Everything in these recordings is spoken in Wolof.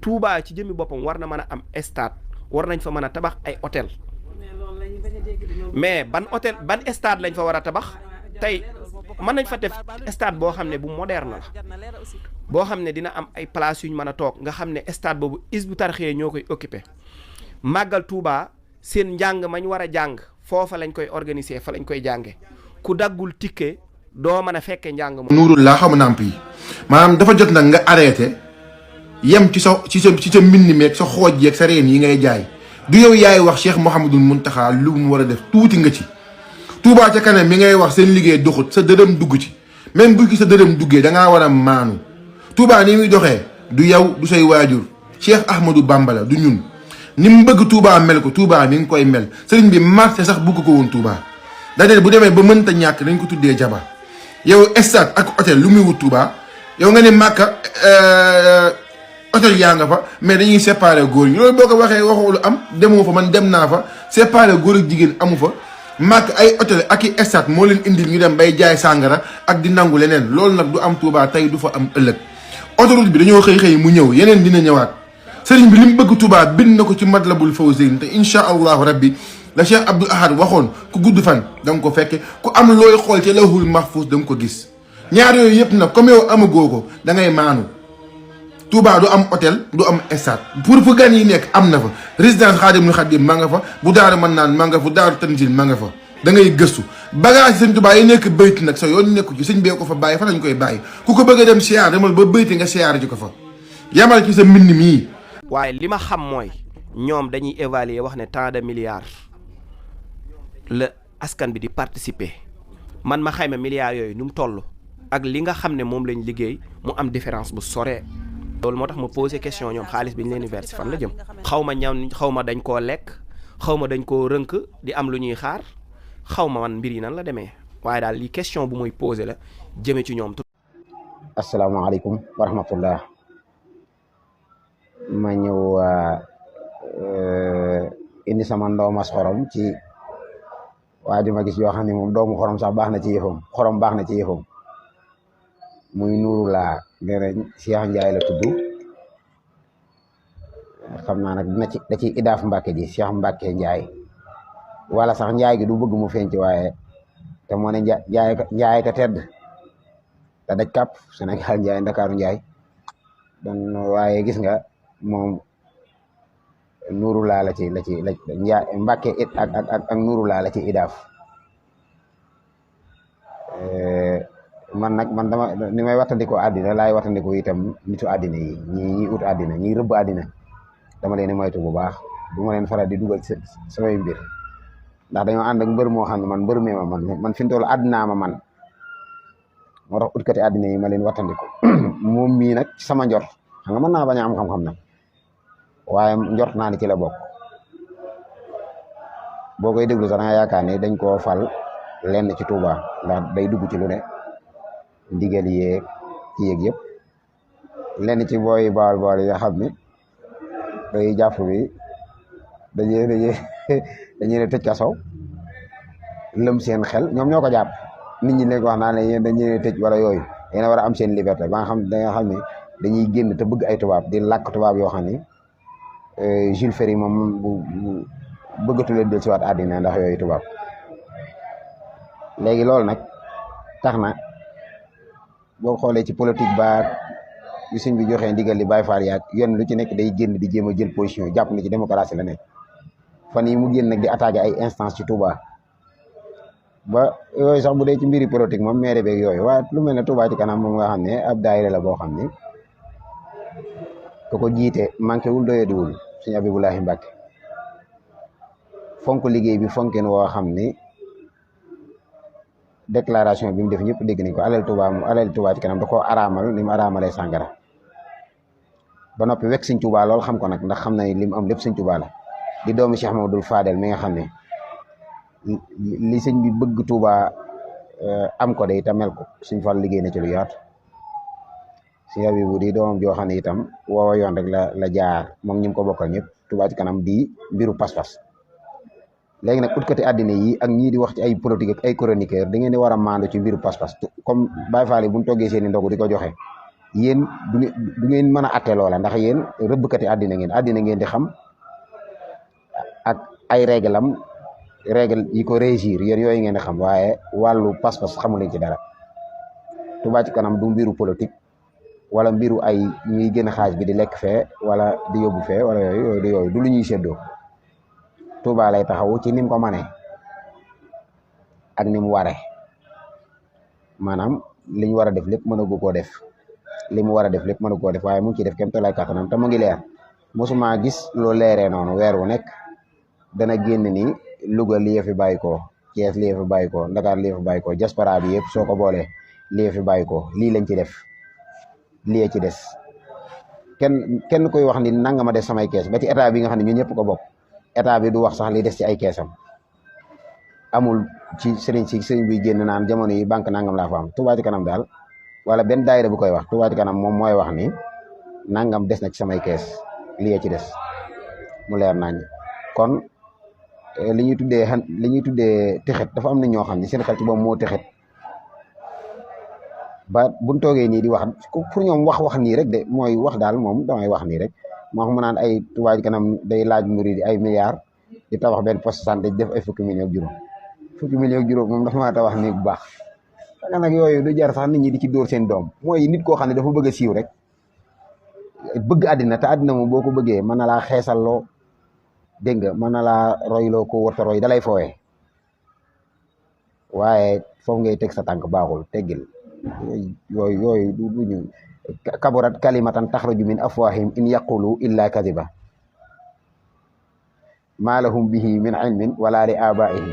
Touba ci jëmmi boppam war na mën a am stade war nañ fa mën a tabax ay hôtel mais ban stade lañ fa war a tabax tey mën nañ fa def stade boo xam ne bu moderne la boo xam ne dina am ay place yu ñu mën a toog nga xam ne stade boobu Hizbut Tarqiyyah ñoo koy occupé màggal Touba seen njàng mañ war a jàng foofa lañ koy organiser fa lañ koy jànge ku daggul ticket doo mën a fekke njàng moom. nuurul laa xam namp yi maanaam dafa jot nag nga arrêté yem ci sa mbind meeg sa xooj yeeg sa reen yi ngay jaay du yow yaay wax Cheikh Mouhamadoul Mountakha lu mu war a def tuuti nga ci. Touba ca kanam mi ngay wax seen liggéey doxut sa dërëm dugg ci même bu ci sa dërëm duggee da ngaa war a maanu Touba ni muy doxee du yow du say waajur Cheikh Ahmadou Bamba la du ñun ni mu bëgg Touba mel ko Touba mi ngi koy mel sëriñ bi marché sax bugg ko woon Touba daanaka bu demee ba mënta ñàkk dañ ko tuddee jaba yow stade ak hôtel lu muy wut Touba yow nga ne Màkka hôtel yaa nga fa mais dañuy séparé góor ñi loolu boo ko waxee waxoo lu am demoo fa man dem naa fa séparé góor ak jigéen amu fa. màkk ay hôtel ak i stade moo leen indil ñu dem bay jaay sàngara ak di nangu leneen loolu nag du am Touba tey du fa am ëllëg autoroute bi dañoo xëy mu ñëw yeneen dina ñëwaat sëriñ bi li mu bëgg Touba bind na ko ci Matlabul Fawzayni te incha allahu rabbi la Cheikh Abdoul Ahad waxoon ku gudd fan da nga ko fekke ku am looy xool ci lawhul mahfuz da nga ko gis ñaar yooyu yëpp nag comme yow amagoo ko da ngay maanu Touba du am hôtel du am stade pour fu gan yi nekk am na fa résidence Xaadimul Xaadim ma nga fa bu daaru mën naan ma nga fa daaru Tanzil ma nga fa da ngay gëstu bagage sëñ Touba yi nekk bayti nag sa yoon nekku ci sëñ bee ko fa bàyyi fa lañ koy bàyyi ku ko bëgg a dem siyaar demal ba bayti nga siyaar ji ko fa yamal ci sa mbind mii. waaye li ma xam mooy ñoom dañuy évaluer wax ne tant de milliards la askan bi di participer man ma xayma milliards yooyu nu mu toll ak li nga xam ne moom lañ liggéey mu am différence bu soree loolu moo tax ma posé question ñoom xaalis bi ñu leen di verser fan la jëm xaw ma dañ koo lekk xaw ma dañ koo rënk di am lu ñuy xaar xaw ma man mbir yi nan la demee waaye daal li question bu muy posé la jëme ci ñoom. asalaamaaleykum wa rahmatullah ma ñëw indi sama ndoomas xorom ci waa ji ma gis yoo xam ne moom doomu xorom sax baax na ci yëfam xorom baax na ci yëfam muy nuuru laa nee Cheikh Ndiaye la tudd xam naa nag dina ci da ciy idaaf Mbàkke ji Cheikh Mbàkke Ndiaye wala sax Ndiaye gi du bëgg mu feeñ ci waaye te moo ne Ndiaye ka tedd te daj kàpp Sénégal Ndiaye Ndakaaru Ndiaye don waaye gis nga moom nuuru laa la Ndiaye Mbàkke it ak nuuru laa la ci idaaf man dama ni may wattandikoo àddina laay wattandikoo itam nitu àddina yi ñi ut àddina ñi rëbb àddina dama leen moytu bu baax du ma leen faral di dugal samay mbir ndax dañoo ànd ak mbër moo xam ne man mbër mee ma man fi mu toll àddinaa ma man moo tax utkati àddina yi ma leen wattandiko moom mii nag sama njort xam nga mën naa bañ a am xam-xam nag waaye njort naa ni ci la bokk boo koy déglu sax da nga yaakaar ne dañ koo fal lenn ci Touba ndax day dugg ci lu ne ndigal yeeg ci yeeg yëpp lenn ci booy bool yi nga xam ne day jàpp bi dañuy ne tëj kaso lëm seen xel ñoom ñoo ko jàpp nit ñi leen ko wax naa ne yéen dañu ne tëj wala yooyu yéen a war a am seen liberté ba nga xam ne dañuy génn te bëgg ay tubaab di làkk tubaab yoo xam ne Jules Ferry moom bu bëggatu leen del si waat àddina ndax yooyu tubaab léegi loolu nag tax na boo xoolee ci politique ba yu sëñ bi joxee ndigal li Baay Faal yaag yoon lu ci nekk day génn di jéem a jël position jàpp na ci démocratie la nekk fan yi mu génn nag di attaqué ay instance ci Touba ba yooyu sax bu dee ci mbiri politique moom maire beeg yooyu waaye lu mel ne Touba ci kanam moom nga xam ne ab daayira la boo xam ne ku ko jiite manqué wul doyadiwul sëñ Abibulahi Mbàkke fonk liggéey bi fonken woo xam ni déclaration bi mu def ñëpp dégg nañ ko alal Touba ci kanam da koo araamal ni mu araamalee sàngara ba noppi wekk sëñ Touba lool xam ko nag ndax xam na li mu am lépp sëñ Touba la di doomi Cheikh Mamadou Fadel mi nga xam ne li sëñ bi bëgg Touba am ko de itam mel ko suñ Fall liggéey na ci lu yaatu sëñ Abibu di doomam joo xam ne itam woowa yoon rek la jaar moom ñi mu ko bokkal ñëpp Touba ci kanam di mbiru pas-pas léegi nag utkati àddina yi ak ñii di wax ci ay politique ak ay chroniqueur da ngeen di war a maandu ci mbiru pas-pas comme Baye Fall yi bu ñu toggee seen i ndogu di ko joxe yéen du ngeen mën a atte loola ndax yéen rëbbkati àddina ngeen di xam ak ay règle yi ko régir yéen yooyu ngeen di xam waaye wàllu pas-pas xamu leen ci dara. Touba ci kanam du mbiru politique wala mbiru ay ñuy gën a xaaj bi di lekk fee wala di yóbbu fee wala yooyu du lu ñuy séddoo. Touba lay taxawu ci nim ko manee ak ni mu waree maanaam li ñu war a def lépp mënagu koo def li mu war a def lépp mënagu koo def waaye mu ngi ciy def kéem tolluwaay kàttanam te mu ngi leer mosuma gis loo leeree noonu weer wu nekk dana génn ni Louga lii fi bàyyi ko Thiès lii fi bàyyi ko Dakar lii fi bàyyi ko diaspora bi yëpp soo ko boolee lii fi bàyyi ko lii lañ ci def lii ci des kenn koy wax ni nanga ma def samay kees ba ci état bi nga xam ne ñun ñëpp ko bokk état bi du wax sax li des ci ay keesam amul ci sëriñ bi génn naan jamono yi banque nangam laa fa am Touba ci kanam daal wala benn daayira bu koy wax Touba ci kanam moom mooy wax ni nangam des na ci samay kees lii ci des mu leer nañ kon li ñuy tuddee texet dafa am na ñoo xam ne seen xel ci boobu moo texet ba buñ toogee nii di wax pour ñoom wax nii rek de mooy wax daal moom damay wax nii rek moo xam mu naan ay Touba ci kanam day laaj murid ay milliards di tabax benn poste santé def ay fukki millions ak juróom moom dafa maa tabax nii bu baax danga nag yooyu du jar sax nit ñi di ci dóor seen doom mooy nit koo xam ne dafa bëgg a siiw rek bëgg àddina te àddina moom boo ko bëggee mën na laa xeesalloo dégg nga mën na laa royloo ko warta roy dalay fooyee waaye foofu ngay teg sa tànk baaxul teggil yooyu du ñu kaburat kalimatan taxruju min afwahim in yaqulu illa kadiba ma lahum bihi min ilmin wala li abaihim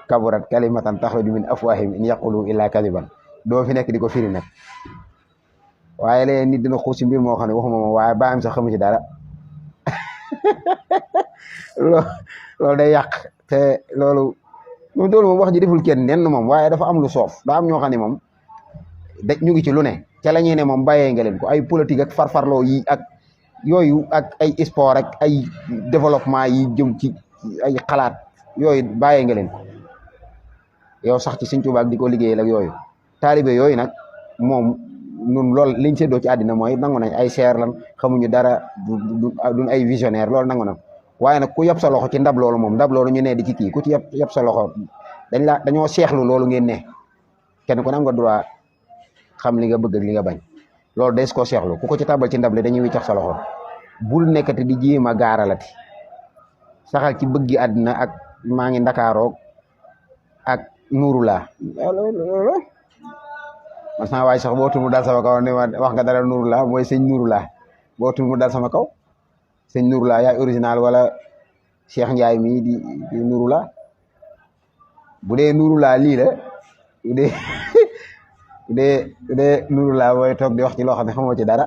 kaburat kalimatan taxruju min afwahim in yaqulu illa kadiban doo fi nekk di ko firi nag waaye léegi nit dina xuus ci mbir moo xam ne waxuma moom waaye baam sax xamu ci dara loolu day yàq te loolu moom wax ji deful kenn nenn moom waaye dafa am lu soof daa am ñoo xam ne moom ñu ngi ci lu ne ca la ñuy ne moom bàyyee nga leen ko ay politique ak farfarloo yi ak yooyu ak ay sport ak ay développement yi jëm ci ay xalaat yooyu bàyyee nga leen ko yow sax ci Sëñ Tuubaa ak di ko liggéeyal ak yooyu taalibe yooyu nag moom nun loolu liñ seddoo ci àddina mooy nangu nañ ay seer lan xamuñu dara duñ ay visionnaire loolu nangu na waaye nag ku yab sa loxo ci ndab loolu moom ndab loolu ñu ne di ci kii ku ci yab sa loxo dañoo seexlu loolu ngeen ne kenn ku ne am nga droit xam li nga bëgg ak li nga bañ loolu des koo seexlu ku ko ci tabal ci ndab li dañuy wiccax sa loxo bul nekkati di jéem a gaaralati saxal ci bëggi àddina ak maa ngi ndakaaroog ak nuuru laa man sama waay sax bootul mu dal sama kaw ne ma wax nga dara nuuru laa mooy sëñ nuuru laa bootul mu dal sama kaw sëñ nuuru laa yaay original wala Cheikh Ndiaye mii di nuuru laa bu dee nuuru laa lii la bu dee nuuru laa mooy toog di wax ci loo xam ne xamoo ci dara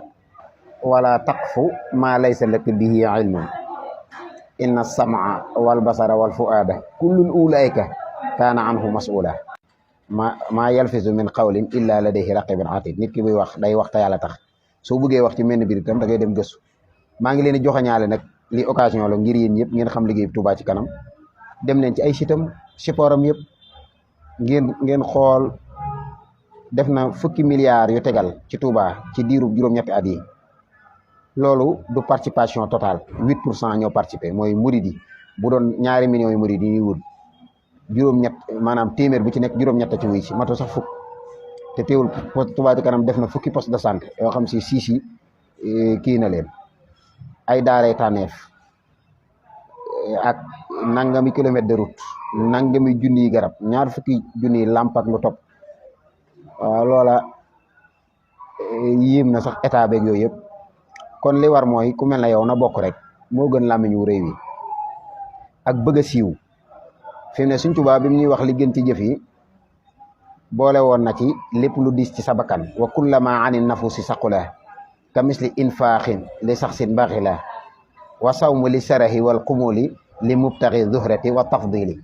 wala taqfu ma laysa laka bihi ilmun inna as-sam'a wal basara wal fu'ada kullun ulaika kaana anhu mas'ula maa yalfizu min qawlin illa ladayhi raqibun atid nit ki buy wax day wax te yàlla tax soo bëggee wax ci menn biir itam da ngay dem gëstu maa ngi leen di joxañaale nag li occasion la ngir yéen ñëpp ngeen xam liggéey Touba ci kanam dem leen ci ay sitam supportam yëpp ngeen xool def na fukki milliards yu tegal ci Touba ci diiru juróom-ñetti at yi loolu du participation totale 8% ñoo participé mooy murid yi bu doon 2 millions yu murid yi ñuy wut juróom-ñett maanaam téeméer bu ci nekk juróom-ñett ci wuy si mato sax fukk te teewul Touba ci kanam def na fukki poste de santé yoo xam si siisi kii na leen ay daaray tànneef ak nangami kilomètre de route nangami junniy garab 2 fukki junniy lamp ak lu topp waaw loola yéem na sax état beeg yooyu yëpp kon li war mooy ku mel na yow na bokk rek moo gën làmmiñ wu réew yi ak bëgg a siiw fi mu ne Sëñ Tuubaa bi mu ñuy wax li gën ci jëf yi boole woon na ci lépp lu diis ci sa bakkan wa kullama ani nafusi saqula ka misli infaaxin li saxsin baxila wa sawmu li sarahi wal qumuli li mubtaxi zuhrati wa tafdili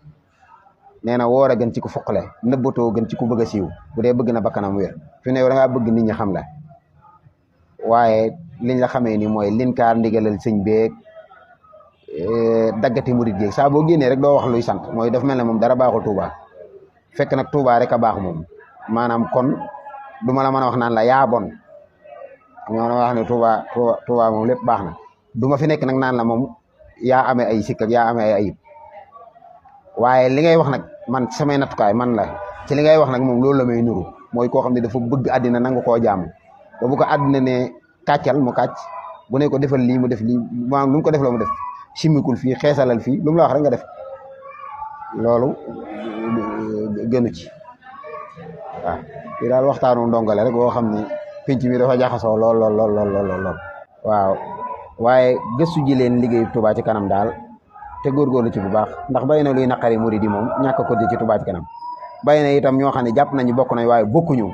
nee na woor a gën ci ku fuqale nëbbatoo gën ci ku bëgg a siiw bu dee bëgg na bakkanam wér fi ne yow da ngaa bëgg nit ñi xam la waaye liñ la xamee ni mooy linkaar ndigalal sëñ beeg daggati murid géeg saa boo génnee rek doo wax luy sant mooy daf mel ne moom dara baaxul Touba fekk nag Touba rek a baax moom maanaam kon du ma la mën a wax naan la yaa bon ñoo na wax ne Touba moom lépp baax na du ma fi nekk nag naan la moom yaa amee ay sikk ak yaa amee ay ayib waaye li ngay wax nag man samay nattukaay man la ci li ngay wax nag moom loolu la may nuru mooy koo xam ne dafa bëgg àddina nangu koo jaamu te bu ko àddina ne kàccal mu kàcc bu ne ko defal lii mu def lii maanaam lu mu ko def la mu def simikul fii xeesalal fii lu mu la wax rek nga def loolu gënu ci waaw fii daal waxtaanu ndongale rek boo xam ne penc mi dafa jaxasoo lool waaw waaye gëstu ji leen liggéeyu Touba ci kanam daal te góorgóorlu ci bu baax ndax bay na luy naqari murid yi moom ñàkk ko ci Touba ci kanam bay na itam ñoo xam ne jàpp nañu bokk nañ waaye bokkuñu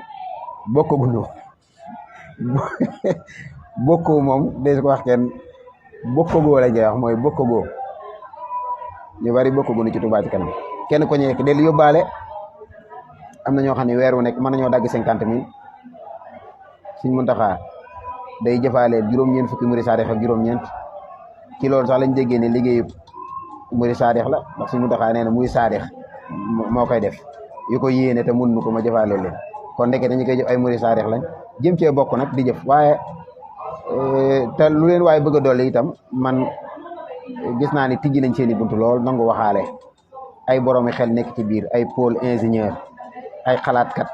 bokku moom de ko wax kenn bokkagoo la ñuy wax mooy bokkagoo ñu bari bokkaguñu ci Touba ci kanam kenn ko nekk del yóbbaale am na ñoo xam ne weer wu nekk mën nañoo dagg 50 000 Sëñ Muntaxa day jëfaale juróom-ñeent fukki murid saadix ak juróom-ñeent ci loolu sax lañ déggee ne liggéeyu murid saadix la ndax Sëñ Muntaxa nee na muy saadix moo koy def yu ko yéene te mun nu ko ma jëfaale leen kon ndeke dañu koy jëf ay murid saadix lañ jëm cee bokk nag di jëf waaye te lu leen waaye bëgg a dolli itam man gis naa ni tijji nañ seeni buntu lool nangu waxaale ay boroomi xel nekk ci biir ay pôle ingénieur ay xalaatkat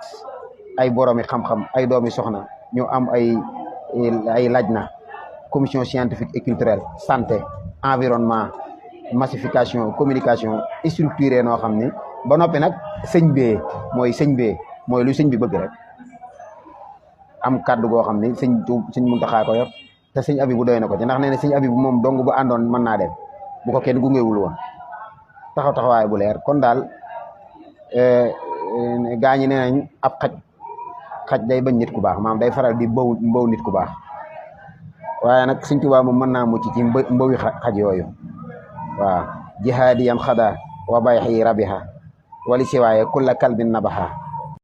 ay boroomi xam-xam ay doomi soxna ñu am ay laaj na commission scientifique et culturelle santé environnement massification communication structuré noo xam ni ba noppi nag sëñ bee mooy lu sëñ bi bëgg rek am kàddu goo xam ni sëñ Muntaxa ko yor te sëñ Abibu doy na ko ci ndax nee na sëñ Abibu moom dong bu àndoon mën naa dem bu ko kenn gungewul woon taxawaay bu leer kon daal gaañi nee nañ ab xaj day bañ nit ku baax maanaam day faral di mbow nit ku baax waaye nag Sëñ Tuubaa moom mën naa mucc ci mbowi xaj yooyu waaw jihaadiyan xada wa bayxi rabiha wali siwaaye kulla kalbin nabaxa